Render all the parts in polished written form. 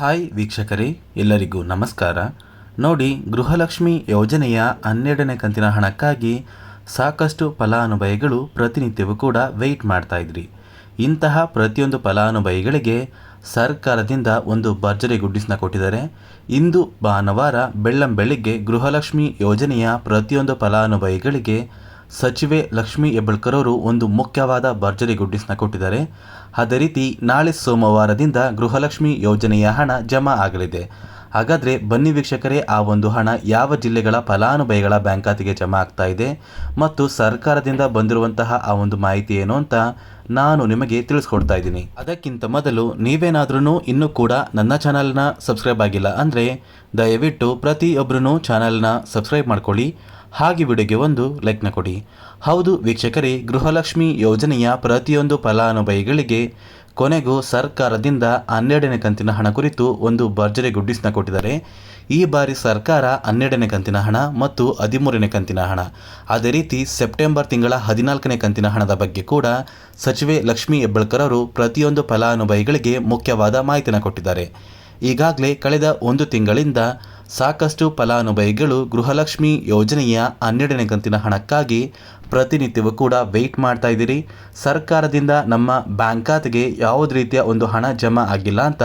Hi ವೀಕ್ಷಕರೇ, ಎಲ್ಲರಿಗೂ ನಮಸ್ಕಾರ. ನೋಡಿ, ಗೃಹಲಕ್ಷ್ಮಿ ಯೋಜನೆಯ 12ನೇ ಕಂತಿನ ಹಣಕ್ಕಾಗಿ ಸಾಕಷ್ಟು ಫಲಾನುಭವಿಗಳು ಪ್ರತಿನಿತ್ಯವೂ ಕೂಡ ವೆಯ್ಟ್ ಮಾಡ್ತಾ ಇದ್ರಿ. ಇಂತಹ ಪ್ರತಿಯೊಂದು ಫಲಾನುಭವಿಗಳಿಗೆ ಸರ್ಕಾರದಿಂದ ಒಂದು ಭರ್ಜರಿ ಗುಡ್ಡಿಸ್ನ ಕೊಟ್ಟಿದ್ದಾರೆ. ಇಂದು ಭಾನುವಾರ ಬೆಳ್ಳಂಬೆಳಿಗ್ಗೆ ಗೃಹಲಕ್ಷ್ಮಿ ಯೋಜನೆಯ ಪ್ರತಿಯೊಂದು ಫಲಾನುಭವಿಗಳಿಗೆ ಸಚಿವೆ ಲಕ್ಷ್ಮೀ ಹೆಬ್ಬಾಳ್ಕರ್ ಅವರು ಒಂದು ಮುಖ್ಯವಾದ ಭರ್ಜರಿ ಗುಡ್ಡಿಸ್ನ ಕೊಟ್ಟಿದ್ದಾರೆ. ಅದೇ ರೀತಿ ನಾಳೆ ಸೋಮವಾರದಿಂದ ಗೃಹಲಕ್ಷ್ಮಿ ಯೋಜನೆಯ ಹಣ ಜಮಾ ಆಗಲಿದೆ. ಹಾಗಾದರೆ ಬನ್ನಿ ವೀಕ್ಷಕರೇ, ಆ ಒಂದು ಹಣ ಯಾವ ಜಿಲ್ಲೆಗಳ ಫಲಾನುಭವಿಗಳ ಬ್ಯಾಂಕ್ ಖಾತೆಗೆ ಜಮಾ ಆಗ್ತಾ ಇದೆ ಮತ್ತು ಸರ್ಕಾರದಿಂದ ಬಂದಿರುವಂತಹ ಆ ಒಂದು ಮಾಹಿತಿ ಏನು ಅಂತ ನಾನು ನಿಮಗೆ ತಿಳಿಸ್ಕೊಡ್ತಾ ಇದ್ದೀನಿ. ಅದಕ್ಕಿಂತ ಮೊದಲು ನೀವೇನಾದ್ರೂ ಇನ್ನೂ ಕೂಡ ನನ್ನ ಚಾನಲ್ನ ಸಬ್ಸ್ಕ್ರೈಬ್ ಆಗಿಲ್ಲ ಅಂದರೆ ದಯವಿಟ್ಟು ಪ್ರತಿಯೊಬ್ಬರೂ ಚಾನಲ್ನ ಸಬ್ಸ್ಕ್ರೈಬ್ ಮಾಡ್ಕೊಳ್ಳಿ, ಹಾಗೆ ವಿಡಿಯೋಗೆ ಒಂದು ಲೈಕ್ನ ಕೊಡಿ. ಹೌದು ವೀಕ್ಷಕರೇ, ಗೃಹಲಕ್ಷ್ಮಿ ಯೋಜನೆಯ ಪ್ರತಿಯೊಂದು ಫಲಾನುಭವಿಗಳಿಗೆ ಕೊನೆಗೂ ಸರ್ಕಾರದಿಂದ 12ನೇ ಕಂತಿನ ಹಣ ಕುರಿತು ಒಂದು ಭರ್ಜರಿ ಗುಡ್ಡಿಸ್ನ ಕೊಟ್ಟಿದ್ದಾರೆ. ಈ ಬಾರಿ ಸರ್ಕಾರ 12ನೇ ಕಂತಿನ ಹಣ ಮತ್ತು 13ನೇ ಕಂತಿನ ಹಣ, ಅದೇ ರೀತಿ ಸೆಪ್ಟೆಂಬರ್ ತಿಂಗಳ 14ನೇ ಕಂತಿನ ಹಣದ ಬಗ್ಗೆ ಕೂಡ ಸಚಿವೆ ಲಕ್ಷ್ಮೀ ಹೆಬ್ಬಾಳ್ಕರ್ ಅವರು ಪ್ರತಿಯೊಂದು ಫಲಾನುಭವಿಗಳಿಗೆ ಮುಖ್ಯವಾದ ಮಾಹಿತಿನ ಕೊಟ್ಟಿದ್ದಾರೆ. ಈಗಾಗಲೇ ಕಳೆದ ಒಂದು ತಿಂಗಳಿಂದ ಸಾಕಷ್ಟು ಫಲಾನುಭವಿಗಳು ಗೃಹಲಕ್ಷ್ಮಿ ಯೋಜನೆಯ 12ನೇ ಕಂತಿನ ಹಣಕ್ಕಾಗಿ ಪ್ರತಿನಿತ್ಯವೂ ಕೂಡ ವೆಯ್ಟ್ ಮಾಡ್ತಾ ಇದ್ದೀರಿ. ಸರ್ಕಾರದಿಂದ ನಮ್ಮ ಬ್ಯಾಂಕ್ ಖಾತೆಗೆ ಯಾವುದೇ ರೀತಿಯ ಒಂದು ಹಣ ಜಮಾ ಆಗಿಲ್ಲ ಅಂತ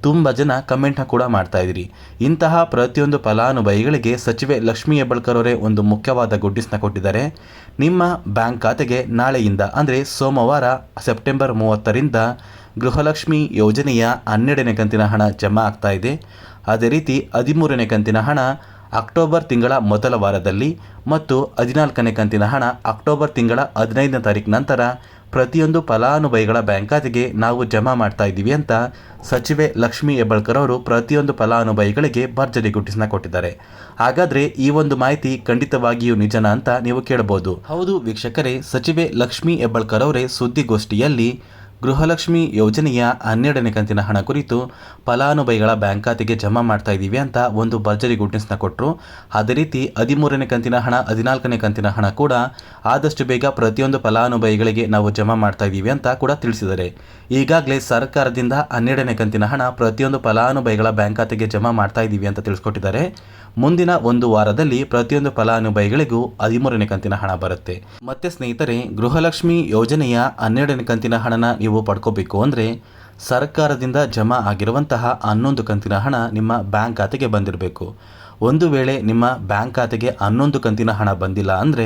ತುಂಬ ಜನ ಕಮೆಂಟ್ನ ಕೂಡ ಮಾಡ್ತಾ ಇದ್ದೀರಿ. ಇಂತಹ ಪ್ರತಿಯೊಂದು ಫಲಾನುಭವಿಗಳಿಗೆ ಸಚಿವೆ ಲಕ್ಷ್ಮೀ ಹೆಬ್ಬಾಳ್ಕರ್ ಅವರೇ ಒಂದು ಮುಖ್ಯವಾದ ಗುಡ್ಡಿಸ್ನ ಕೊಟ್ಟಿದ್ದಾರೆ. ನಿಮ್ಮ ಬ್ಯಾಂಕ್ ಖಾತೆಗೆ ನಾಳೆಯಿಂದ ಅಂದರೆ ಸೋಮವಾರ ಸೆಪ್ಟೆಂಬರ್ 30ರಿಂದ ಗೃಹಲಕ್ಷ್ಮಿ ಯೋಜನೆಯ 12ನೇ ಕಂತಿನ ಹಣ ಜಮಾ ಆಗ್ತಾ ಇದೆ. ಅದೇ ರೀತಿ 13ನೇ ಕಂತಿನ ಹಣ ಅಕ್ಟೋಬರ್ ತಿಂಗಳ ಮೊದಲ ವಾರದಲ್ಲಿ ಮತ್ತು 14ನೇ ಕಂತಿನ ಹಣ ಅಕ್ಟೋಬರ್ ತಿಂಗಳ 15ನೇ ತಾರೀಕು ನಂತರ ಪ್ರತಿಯೊಂದು ಫಲಾನುಭವಿಗಳ ಬ್ಯಾಂಕ್ ಖಾತೆಗೆ ನಾವು ಜಮಾ ಮಾಡ್ತಾ ಇದ್ದೀವಿ ಅಂತ ಸಚಿವೆ ಲಕ್ಷ್ಮೀ ಹೆಬ್ಬಾಳ್ಕರ್ ಅವರು ಪ್ರತಿಯೊಂದು ಫಲಾನುಭವಿಗಳಿಗೆ ಭರ್ಜರಿ ಗುಡ್ಡಿಸ್ನ ಕೊಟ್ಟಿದ್ದಾರೆ. ಹಾಗಾದರೆ ಈ ಒಂದು ಮಾಹಿತಿ ಖಂಡಿತವಾಗಿಯೂ ನಿಜನಾ ಅಂತ ನೀವು ಕೇಳಬಹುದು. ಹೌದು ವೀಕ್ಷಕರೇ, ಸಚಿವೆ ಲಕ್ಷ್ಮೀ ಹೆಬ್ಬಾಳ್ಕರ್ ಅವರೇ ಸುದ್ದಿಗೋಷ್ಠಿಯಲ್ಲಿ ಗೃಹಲಕ್ಷ್ಮಿ ಯೋಜನೆಯ 12ನೇ ಕಂತಿನ ಹಣ ಕುರಿತು ಫಲಾನುಭವಿಗಳ ಬ್ಯಾಂಕ್ ಖಾತೆಗೆ ಜಮಾ ಮಾಡ್ತಾ ಇದ್ದೀವಿ ಅಂತ ಒಂದು ಭರ್ಜರಿ ಗುಡ್ನೆಸ್ನ ಕೊಟ್ಟರು. ಅದೇ ರೀತಿ 13ನೇ ಕಂತಿನ ಹಣ 14ನೇ ಕಂತಿನ ಹಣ ಕೂಡ ಆದಷ್ಟು ಬೇಗ ಪ್ರತಿಯೊಂದು ಫಲಾನುಭವಿಗಳಿಗೆ ನಾವು ಜಮಾ ಮಾಡ್ತಾ ಇದ್ದೀವಿ ಅಂತ ಕೂಡ ತಿಳಿಸಿದ್ದಾರೆ. ಈಗಾಗಲೇ ಸರ್ಕಾರದಿಂದ 12ನೇ ಕಂತಿನ ಹಣ ಪ್ರತಿಯೊಂದು ಫಲಾನುಭವಿಗಳ ಬ್ಯಾಂಕ್ ಖಾತೆಗೆ ಜಮಾ ಮಾಡ್ತಾ ಇದ್ದೀವಿ ಅಂತ ತಿಳಿಸ್ಕೊಟ್ಟಿದ್ದಾರೆ. ಮುಂದಿನ ಒಂದು ವಾರದಲ್ಲಿ ಪ್ರತಿಯೊಂದು ಫಲಾನುಭವಿಗಳಿಗೂ 13ನೇ ಕಂತಿನ ಹಣ ಬರುತ್ತೆ. ಮತ್ತೆ ಸ್ನೇಹಿತರೆ, ಗೃಹಲಕ್ಷ್ಮಿ ಯೋಜನೆಯ 12ನೇ ಕಂತಿನ ಹಣನ ನೀವು ಪಡ್ಕೋಬೇಕು ಅಂದರೆ ಸರ್ಕಾರದಿಂದ ಜಮಾ ಆಗಿರುವಂತಹ 11 ಕಂತಿನ ಹಣ ನಿಮ್ಮ ಬ್ಯಾಂಕ್ ಖಾತೆಗೆ ಬಂದಿರಬೇಕು. ಒಂದು ವೇಳೆ ನಿಮ್ಮ ಬ್ಯಾಂಕ್ ಖಾತೆಗೆ 11 ಕಂತಿನ ಹಣ ಬಂದಿಲ್ಲ ಅಂದರೆ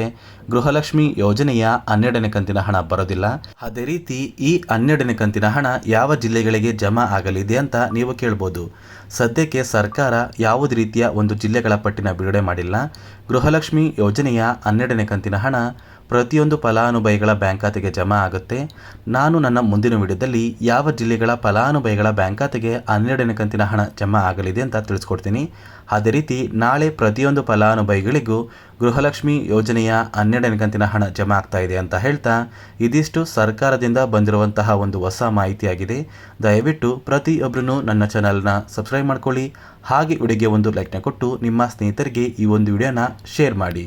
ಗೃಹಲಕ್ಷ್ಮಿ ಯೋಜನೆಯ 12ನೇ ಕಂತಿನ ಹಣ ಬರೋದಿಲ್ಲ. ಅದೇ ರೀತಿ ಈ 12ನೇ ಕಂತಿನ ಹಣ ಯಾವ ಜಿಲ್ಲೆಗಳಿಗೆ ಜಮಾ ಆಗಲಿದೆ ಅಂತ ನೀವು ಕೇಳ್ಬೋದು. ಸದ್ಯಕ್ಕೆ ಸರ್ಕಾರ ಯಾವುದೇ ರೀತಿಯ ಒಂದು ಜಿಲ್ಲೆಗಳ ಪಟ್ಟಿನ ಬಿಡುಗಡೆ ಮಾಡಿಲ್ಲ. ಗೃಹಲಕ್ಷ್ಮಿ ಯೋಜನೆಯ 12ನೇ ಕಂತಿನ ಹಣ ಪ್ರತಿಯೊಂದು ಫಲಾನುಭವಿಗಳ ಬ್ಯಾಂಕ್ ಖಾತೆಗೆ ಜಮಾ ಆಗುತ್ತೆ. ನಾನು ನನ್ನ ಮುಂದಿನ ವಿಡಿಯೋದಲ್ಲಿ ಯಾವ ಜಿಲ್ಲೆಗಳ ಫಲಾನುಭವಿಗಳ ಬ್ಯಾಂಕ್ ಖಾತೆಗೆ 12ನೇ ಕಂತಿನ ಹಣ ಜಮಾ ಆಗಲಿದೆ ಅಂತ ತಿಳಿಸ್ಕೊಡ್ತೀನಿ. ಅದೇ ರೀತಿ ನಾಳೆ ಪ್ರತಿಯೊಂದು ಫಲಾನುಭವಿಗಳಿಗೂ ಗೃಹಲಕ್ಷ್ಮಿ ಯೋಜನೆಯ 12ನೇ ಕಂತಿನ ಹಣ ಜಮಾ ಆಗ್ತಾ ಇದೆ ಅಂತ ಹೇಳ್ತಾ, ಇದಿಷ್ಟು ಸರ್ಕಾರದಿಂದ ಬಂದಿರುವಂತಹ ಒಂದು ಹೊಸ ಮಾಹಿತಿಯಾಗಿದೆ. ದಯವಿಟ್ಟು ಪ್ರತಿಯೊಬ್ಬರೂ ನನ್ನ ಚಾನಲ್ನ ಸಬ್ಸ್ಕ್ರೈಬ್ ಮಾಡ್ಕೊಳ್ಳಿ, ಹಾಗೆ ವಿಡಿಯೋಗೆ ಒಂದು ಲೈಕ್ನ ಕೊಟ್ಟು ನಿಮ್ಮ ಸ್ನೇಹಿತರಿಗೆ ಈ ಒಂದು ವಿಡಿಯೋನ ಶೇರ್ ಮಾಡಿ.